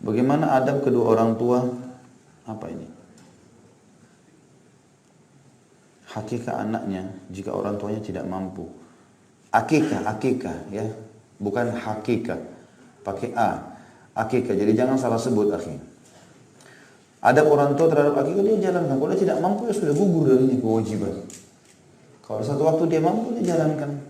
Bagaimana adab kedua orang tua? Apa ini? Hakikah anaknya jika orang tuanya tidak mampu. Akikah ya, bukan hakikah. Pakai A. Akikah. Jadi jangan salah sebut akhi. Adab orang tua terhadap akikah dia jalankan. Kalau dia tidak mampu ya sudah gugur darinya kewajiban. Kalau satu waktu dia mampu dia jalankan.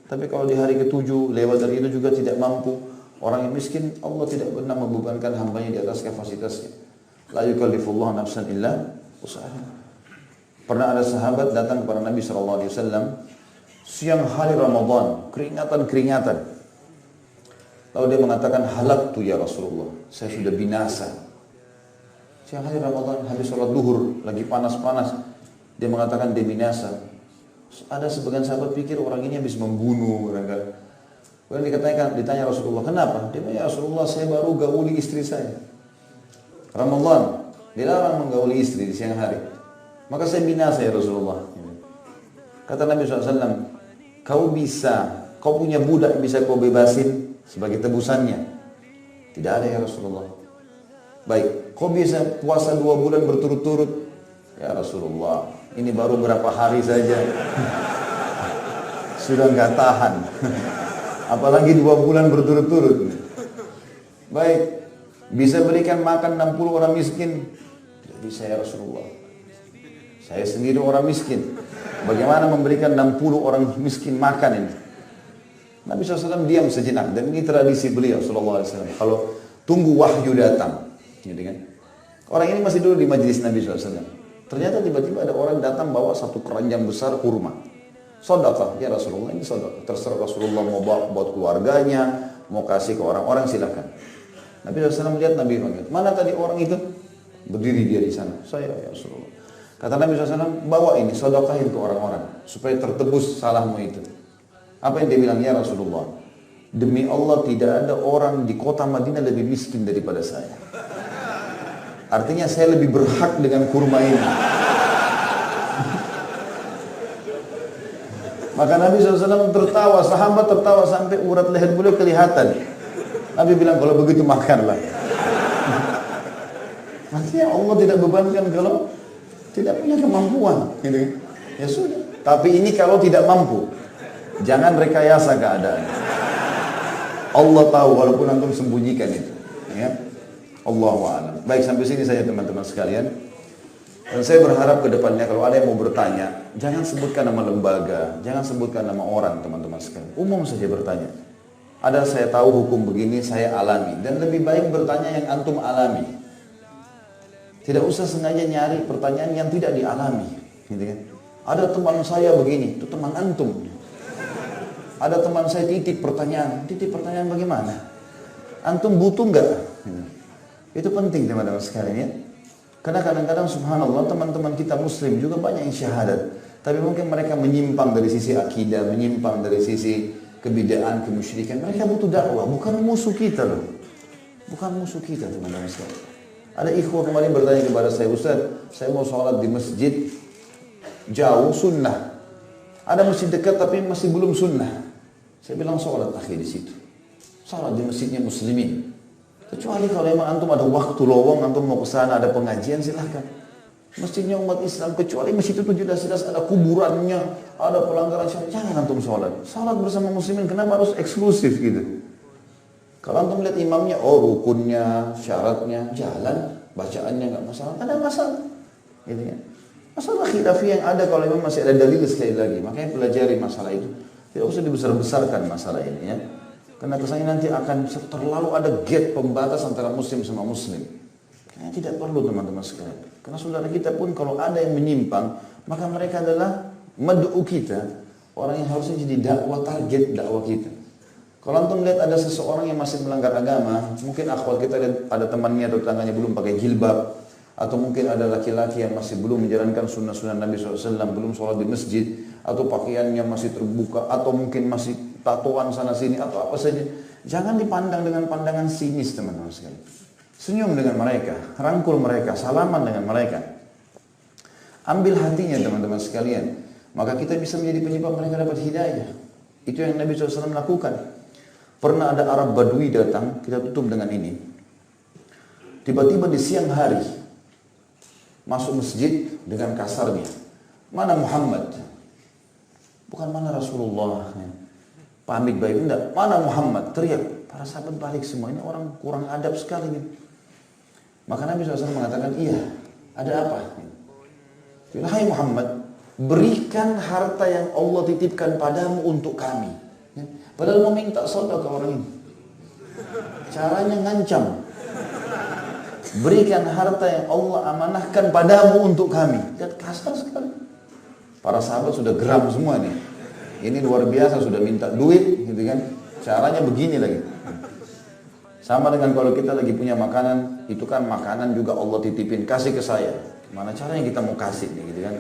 Tapi kalau di hari ke-7 lewat dari itu juga tidak mampu, orang yang miskin Allah tidak pernah membebankan hambanya di atas kapasitasnya. La yukallifullahu nafsan illa usahaha. Pernah ada sahabat datang kepada Nabi SAW siang hari Ramadan, keringatan. Lalu dia mengatakan, halaktu ya Rasulullah, saya sudah binasa. Siang hari Ramadan, habis sholat duhur, lagi panas-panas, dia mengatakan dia binasa. Ada sebagian sahabat pikir orang ini habis membunuh. Kemudian ditanya Rasulullah, kenapa? Dia bilang, ya Rasulullah, saya baru gauli istri saya. Ramadan, dilarang menggauli istri di siang hari. Maka saya binasa ya Rasulullah. Kata Nabi SAW, kau punya budak yang bisa kau bebasin sebagai tebusannya? Tidak ada ya Rasulullah. Baik, kau bisa puasa 2 bulan berturut-turut? Ya Rasulullah, ini baru berapa hari saja. Sudah nggak tahan. Apalagi 2 bulan berturut-turut. Baik, bisa berikan makan 60 orang miskin? Tidak bisa ya Rasulullah. Saya sendiri orang miskin. Bagaimana memberikan 60 orang miskin makan ini? Nabi SAW diam sejenak. Dan ini tradisi beliau SAW. Kalau tunggu wahyu datang. Gitu kan? Orang ini masih dulu di majelis Nabi SAW. Ternyata tiba-tiba ada orang datang bawa 1 keranjang besar kurma. Sedekah, ya Rasulullah, ini sedekah. Terserah Rasulullah mau bawa buat keluarganya, mau kasih ke orang-orang, silakan. Nabi SAW melihat, Nabi panggil, mana tadi orang itu? Berdiri dia di sana. Saya ya Rasulullah. Kata Nabi SAW, bawa ini, sedekahin ke orang-orang supaya tertebus salahmu itu. Apa yang dia bilang? Ya Rasulullah, demi Allah tidak ada orang di kota Madinah lebih miskin daripada saya. Artinya saya lebih berhak dengan kurma ini. Maka Nabi SAW tertawa, sahabat tertawa sampai urat leher beliau kelihatan. Nabi bilang, kalau begitu makanlah. Artinya Allah tidak bebankan kalau tidak punya kemampuan. Gitu. Ya sudah. Tapi ini kalau tidak mampu, jangan rekayasa keadaan. Allah tahu walaupun antum sembunyikan itu. Ya. Allahu a'lam. Baik, sampai sini saja teman-teman sekalian. Dan saya berharap ke depannya kalau ada yang mau bertanya, jangan sebutkan nama lembaga, jangan sebutkan nama orang teman-teman sekalian. Umum saja bertanya. Ada saya tahu hukum begini, saya alami. Dan lebih baik bertanya yang antum alami. Tidak usah sengaja nyari pertanyaan yang tidak dialami. Gitu kan? Ada teman saya begini, itu teman antum. Ada teman saya titip pertanyaan bagaimana? Antum butuh enggak? Itu penting teman-teman sekalian ya. Karena kadang-kadang subhanallah teman-teman kita muslim juga banyak yang syahadat. Tapi mungkin mereka menyimpang dari sisi akidah, menyimpang dari sisi kebidaan, kemusyrikan. Mereka butuh dakwah, bukan musuh kita loh. Bukan musuh kita teman-teman sekalian. Ada ikhwah kemarin bertanya kepada saya, Ustaz, saya mau sholat di masjid jauh sunnah. Ada masjid dekat tapi masih belum sunnah. Saya bilang sholat akhir di situ. Sholat di masjidnya muslimin. Kecuali kalau memang antum ada waktu lowong, antum mau ke sana ada pengajian silahkan. Masjidnya umat Islam, kecuali masjid itu jelas-jelas ada kuburannya, ada pelanggaran syariat, jangan antum sholat. Sholat bersama muslimin, kenapa harus eksklusif gitu? Kalau antum lihat imamnya, oh rukunnya, syaratnya, jalan, bacaannya nggak masalah, ada masalah. Gitu ya. Masalah khilafi yang ada kalau memang masih ada dalil sekali lagi, makanya pelajari masalah itu. Tidak usah dibesar-besarkan masalah ini ya. Karena kesannya nanti akan terlalu ada gap pembatas antara muslim sama muslim. Karena tidak perlu teman-teman sekalian. Karena saudara kita pun kalau ada yang menyimpang, maka mereka adalah mad'u kita, orang yang harusnya jadi dakwah, target dakwah kita. Kalau antum lihat ada seseorang yang masih melanggar agama, mungkin akhwat kita lihat ada temannya atau tetangganya belum pakai jilbab, atau mungkin ada laki-laki yang masih belum menjalankan sunnah-sunnah Nabi SAW, belum sholat di masjid, atau pakaiannya masih terbuka, atau mungkin masih tatoan sana sini, atau apa saja. Jangan dipandang dengan pandangan sinis teman-teman sekalian. Senyum dengan mereka, rangkul mereka, salaman dengan mereka. Ambil hatinya teman-teman sekalian. Maka kita bisa menjadi penyebab mereka dapat hidayah. Itu yang Nabi SAW lakukan. Pernah ada Arab Badui datang, kita tutup dengan ini. Tiba-tiba di siang hari masuk masjid dengan kasarnya. Mana Muhammad? Bukan mana Rasulullah. Pamit baik, enggak. Mana Muhammad? Teriak. Para sahabat balik semua. Ini orang kurang adab sekali. Maka Nabi SAW mengatakan, iya, ada apa? Hai Muhammad, berikan harta yang Allah titipkan padamu untuk kami. Padahal mau minta sedekah orang ini. Caranya ngancam. Berikan harta yang Allah amanahkan padamu untuk kami. Lihat kasar sekali. Para sahabat sudah geram semua nih. Ini luar biasa, sudah minta duit gitu kan. Caranya begini lagi. Sama dengan kalau kita lagi punya makanan, itu kan makanan juga Allah titipin, kasih ke saya. Mana caranya kita mau kasih nih gitu kan.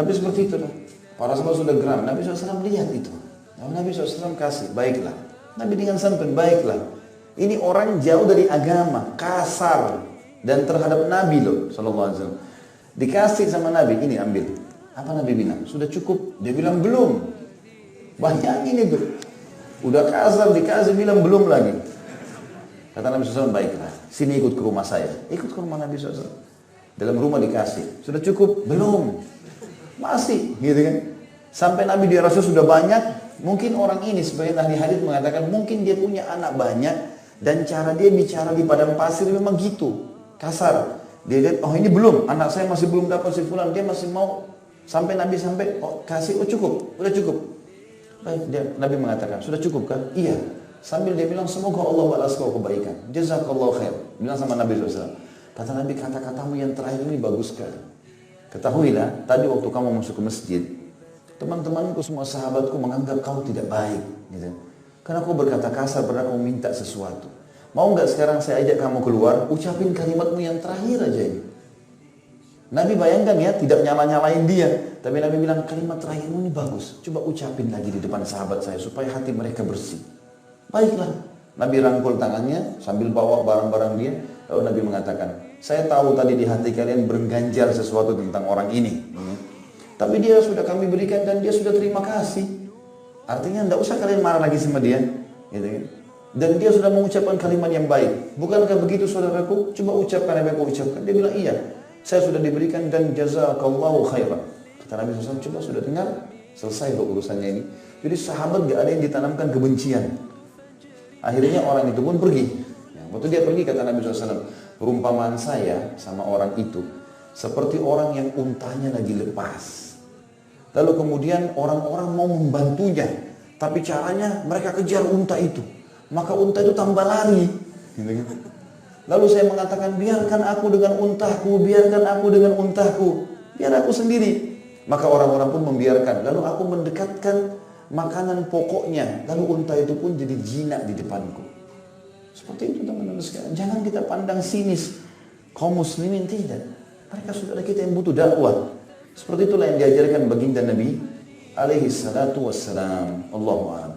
Tapi seperti itu dong. Para sahabat sudah geram. Nabi SAW lihat itu. Nabi SAW kasih, baiklah. Nabi dengan santun, baiklah. Ini orang jauh dari agama, kasar dan terhadap Nabi loh, sallallahu alaihi wasallam. Dikasih sama Nabi, ini ambil. Apa Nabi bilang? Sudah cukup. Dia bilang belum. Bayangin itu. Udah kasar dikasih bilang belum lagi. Kata Nabi SAW, baiklah. Sini ikut ke rumah saya. Ikut ke rumah Nabi SAW. Dalam rumah dikasih. Sudah cukup? Belum. Masih, gitu kan? Sampai Nabi dirasa sudah banyak. Mungkin orang ini sebagai ahli hadis mengatakan mungkin dia punya anak banyak. Dan cara dia bicara di padang pasir memang gitu, kasar. Dia lihat, oh ini belum, anak saya masih belum dapat si fulan, dia masih mau. Sampai Nabi sampai, oh kasih, oh cukup, udah cukup. Baik, Nabi mengatakan, sudah cukup kan? Iya. Sambil dia bilang, semoga Allah balas kau kebaikan. Jazakallahu khair. Bilang sama Nabi SAW. Kata Nabi, kata-katamu yang terakhir ini bagus sekali. Ketahuilah, tadi waktu kamu masuk ke masjid, teman-temanku semua sahabatku menganggap kau tidak baik. Gitu. Karena kau berkata kasar pada kamu minta sesuatu. Mau nggak sekarang saya ajak kamu keluar, ucapin kalimatmu yang terakhir aja ini. Nabi bayangkan ya, tidak nyala-nyalain dia. Tapi Nabi bilang, kalimat terakhirmu ini bagus. Coba ucapin lagi di depan sahabat saya, supaya hati mereka bersih. Baiklah. Nabi rangkul tangannya, sambil bawa barang-barang dia. Lalu Nabi mengatakan, saya tahu tadi di hati kalian berganjal sesuatu tentang orang ini. Tapi dia sudah kami berikan dan dia sudah terima kasih. Artinya tidak usah kalian marah lagi sama dia, gitu kan? Dan dia sudah mengucapkan kalimat yang baik. Bukankah begitu saudaraku? Coba ucapkan apa yang kau ucapkan. Dia bilang iya, saya sudah diberikan dan jazakallahu khairan. Kata Nabi SAW, coba sudah dengar, selesai loh urusannya ini. Jadi sahabat gak ada yang ditanamkan kebencian. Akhirnya orang itu pun pergi. Waktu dia pergi kata Nabi SAW, perumpamaan saya sama orang itu seperti orang yang untanya lagi lepas. Lalu kemudian orang-orang mau membantunya. Tapi caranya mereka kejar unta itu. Maka unta itu tambah lari. Lalu saya mengatakan, biarkan aku dengan untaku, biarkan aku dengan untaku. Biar aku sendiri. Maka orang-orang pun membiarkan. Lalu aku mendekatkan makanan pokoknya. Lalu unta itu pun jadi jinak di depanku. Seperti itu teman-teman sekalian. Jangan kita pandang sinis. Kaum muslimin tidak. Mereka saudara kita yang butuh dakwah. Seperti itulah yang diajarkan baginda Nabi alaihi salatu wassalam. Allahu a'lam.